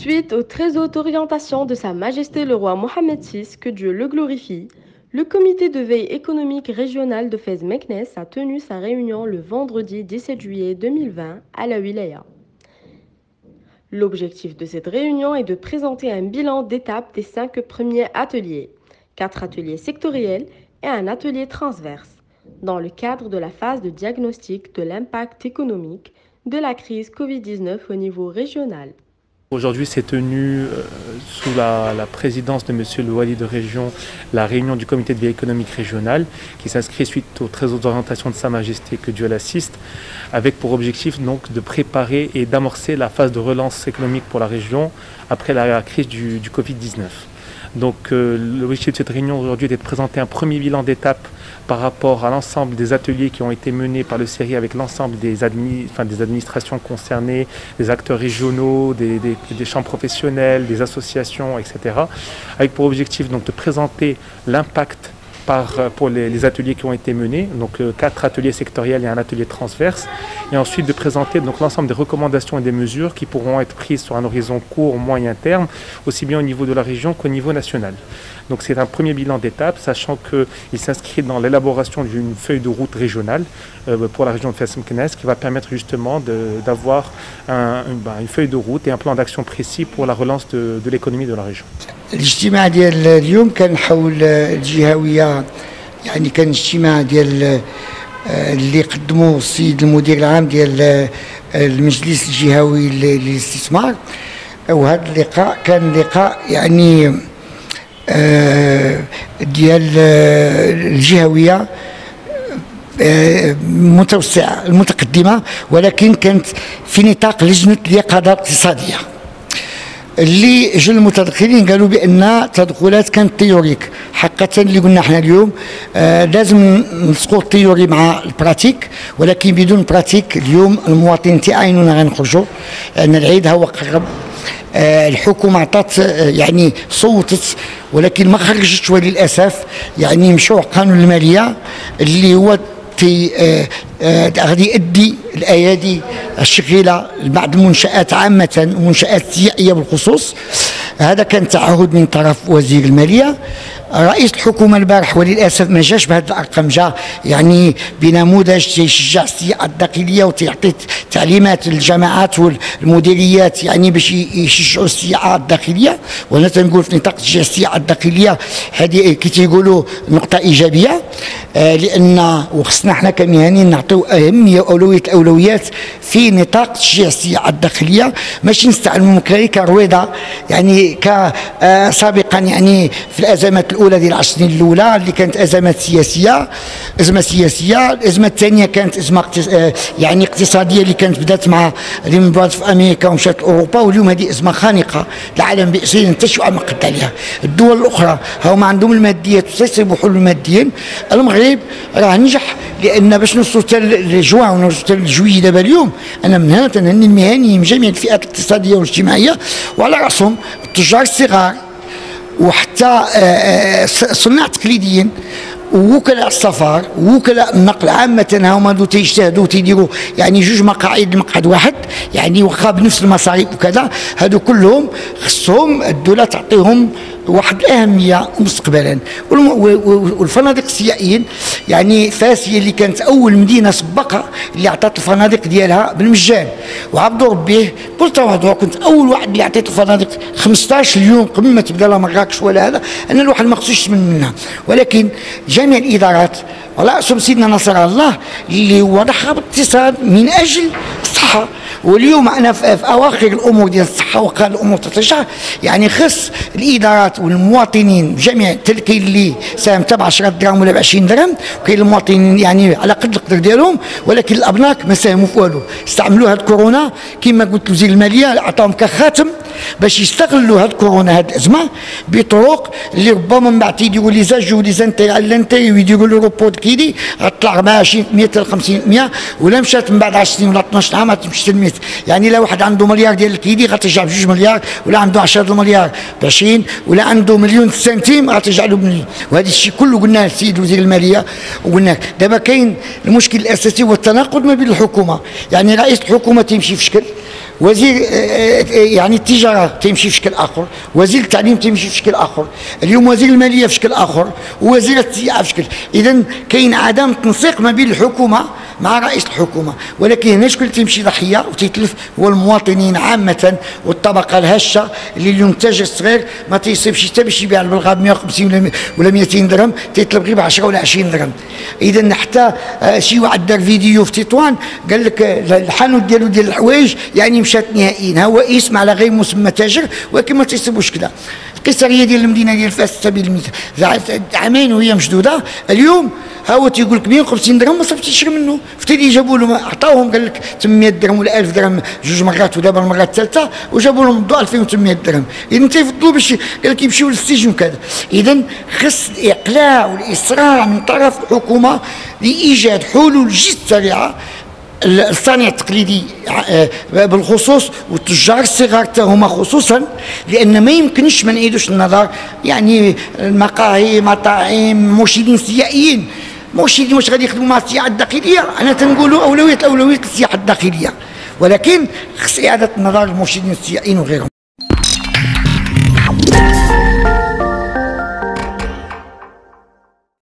Suite aux très hautes orientations de Sa Majesté le roi Mohamed VI, que Dieu le glorifie, le comité de veille économique régional de Fès-Meknès a tenu sa réunion le vendredi 17 juillet 2020 à la Wilaya. L'objectif de cette réunion est de présenter un bilan d'étape des 5 premiers ateliers, 4 ateliers sectoriels et un atelier transverse, dans le cadre de la phase de diagnostic de l'impact économique de la crise Covid-19 au niveau régional. Aujourd'hui s'est tenue sous la présidence de M. le Wali de Région la réunion du comité de vie économique régional qui s'inscrit suite aux très hautes orientations de Sa Majesté, que Dieu l'assiste, avec pour objectif donc de préparer et d'amorcer la phase de relance économique pour la région après la crise du Covid-19. Donc l'objectif de cette réunion aujourd'hui est de présenter un premier bilan d'étape par rapport à l'ensemble des ateliers qui ont été menés par le CERI avec l'ensemble des administrations concernées, des acteurs régionaux, des champs professionnels, des associations, etc. Avec pour objectif donc de présenter l'impact pour les ateliers qui ont été menés, donc 4 ateliers sectoriels et un atelier transverse, et ensuite de présenter donc l'ensemble des recommandations et des mesures qui pourront être prises sur un horizon court, moyen terme, aussi bien au niveau de la région qu'au niveau national. Donc c'est un premier bilan d'étape, sachant qu'il s'inscrit dans l'élaboration d'une feuille de route régionale pour la région de Fès-Meknès qui va permettre justement d'avoir une feuille de route et un plan d'action précis pour la relance de l'économie de la région. الاجتماع ديال اليوم كان حول الجهويه، يعني كان اجتماع ديال اللي قدموه السيد المدير العام ديال المجلس الجهوي للاستثمار. وهذا اللقاء كان لقاء يعني ديال الجهويه متوسعه المتقدمه، ولكن كانت في نطاق لجنه اليقظه الاقتصاديه. اللي جو المتدخلين قالوا بان تدخلات كانت تيوريك حقا. اللي قلنا احنا اليوم لازم نسقوا التيوري مع البراتيك، ولكن بدون براتيك اليوم المواطنين تيعاينونا غنخرجوا لان العيد هو قرب. الحكومه عطات يعني صوتت ولكن ما خرجتش، وللاسف يعني مشروع قانون الماليه اللي هو غادي يؤدي الايادي الشغيله لبعض المنشات عامه ومنشات استثنائيه بالخصوص. هذا كان تعهد من طرف وزير الماليه. رئيس الحكومه البارح وللاسف ما جاش بهذه الارقام، جا يعني بنموذج تيشجع السياحه الداخليه وتعطي تعليمات للجماعات والمديريات يعني باش يشجعوا السياحه الداخليه. وانا تنقول في نطاق تشجيع السياحه الداخليه هذه كي تيقولوا نقطه ايجابيه، لان وخصنا حنا كمهنيين نعطيو اهميه واولويه الاولويات في نطاق تشجيع السياحه الداخليه، ماشي نستعملوا كرويضه يعني كسابقا يعني في الازمات الاولى ديال 10 سنين الاولى اللي كانت ازمه سياسيه. الازمه الثانيه كانت ازمه يعني اقتصاديه اللي كانت بدات مع ريمان برادرز في امريكا ومشات لاوروبا، واليوم هذه ازمه خانقه العالم باسره ينتشوا على ما قد عليها. الدول الاخرى هما عندهم الماديات وتيصيبوا حلول ماديا. المغرب راه نجح لان باش نوصلوا حتى لجوان ونوصلوا حتى لجويي دابا اليوم. انا من هنا تنهني المهنيين من جميع الفئات الاقتصاديه والاجتماعيه وعلى راسهم التجار الصغار وحتى صناع تقليديين ووكلاء السفر ووكلاء النقل عامة. هما دو تيجتهدوا تيديروا يعني 2 مقاعد لمقعد واحد، يعني واخا بنفس المصاريف وكذا. هادو كلهم خصهم الدولة تعطيهم واحد الأهمية مستقبلا. والفنادق السياحيين يعني فاس هي اللي كانت أول مدينة سباقة اللي عطات الفنادق ديالها بالمجان، وعبدوا ربيه بكل تواضع كنت أول واحد اللي عطيت الفنادق 15 يوم قبل ما تبدا لا مراكش ولا هذا. أنا الواحد ما خصوش يتمنى منها، ولكن جميع الإدارات على رأسهم سيدنا نصر الله اللي هو ضحى بالاقتصاد من أجل الصحة. واليوم انا في اواخر الامور ديال الصحه وقال الامور تتجه، يعني خص الادارات والمواطنين جميع كاين اللي ساهم ب 10 دراهم ولا ب 20 درهم، وكاين المواطنين يعني على قد القدر ديالهم، ولكن الابناك ما ساهموا في والو. استعملوا هاد كورونا كما قلت وزير الماليه عطاهم كخاتم باش يستغلوا هاد كورونا هاد الازمه بطرق اللي ربما من بعد تيديروا لي زاجو لي زانتيغ على لانتيغ ويديروا له روبود كيدي غطلع 24% حتى ل 50%، ولا مشات من بعد 10 سنين ولا 12 عام غتمشي حتى ل 100. يعني لا واحد عنده مليار ديال الكيدي غترجع ب 2 مليار، ولا عنده 10 مليار ب 20، ولا عنده مليون سنتيم غترجع له بمليون. وهذا الشيء كله قلناه للسيد وزير الماليه وقلنا دابا كاين المشكل الاساسي هو التناقض ما بين الحكومه. يعني رئيس الحكومه تيمشي في شكل وزير يعني التجاره تمشي في شكل اخر، وزير التعليم تمشي في شكل اخر، اليوم وزير الماليه في شكل اخر، ووزير السياحه في شكل. اذا كاين عدم تنسيق ما بين الحكومه مع رئيس الحكومه، ولكن هنا شكون اللي تيمشي ضحيه وتيتلف هو المواطنين عامه والطبقه الهشه اللي اليوم التاجر الصغير ما تيصيبش حتى باش يبيع البلغه ب 150 ولا 200 درهم، تيطلب غير ب 10 ولا 20 درهم. اذا حتى شي واحد دار فيديو في تطوان قال لك الحانوت ديالو ديال الحوايج يعني مشات نهائيا، هو اسم على غير مسمى تاجر ولكن ما تيصيبوش كذا. القصه هي ديال المدينه ديال فاس سبيل المثال عامين وهي مشدوده، اليوم ها هو تيقول لك 150 درهم ما صافي تيشري منه، في اللي جابوا له عطاوهم قال لك 800 درهم ولا 1000 درهم جوج مرات، ودابا المره الثالثه وجابوا لهم الضوء 2800 درهم. اذا تيفضلوا باش قال لك يمشيو للسجن وكذا. اذا خص الاقلاع والاصرار من طرف الحكومه لايجاد حلول جد سريعه. الصانع التقليدي بالخصوص والتجار الصغار هما خصوصا، لان ما يمكنش ما نعيدوش النظر يعني المقاهي مطاعم مرشدين سياحيين مرشدين واش غادي يخدموا مع السياحه الداخليه. انا تنقولوا اولويه السياحه الداخليه، ولكن خص اعاده النظر للمرشدين السياحيين وغيرهم.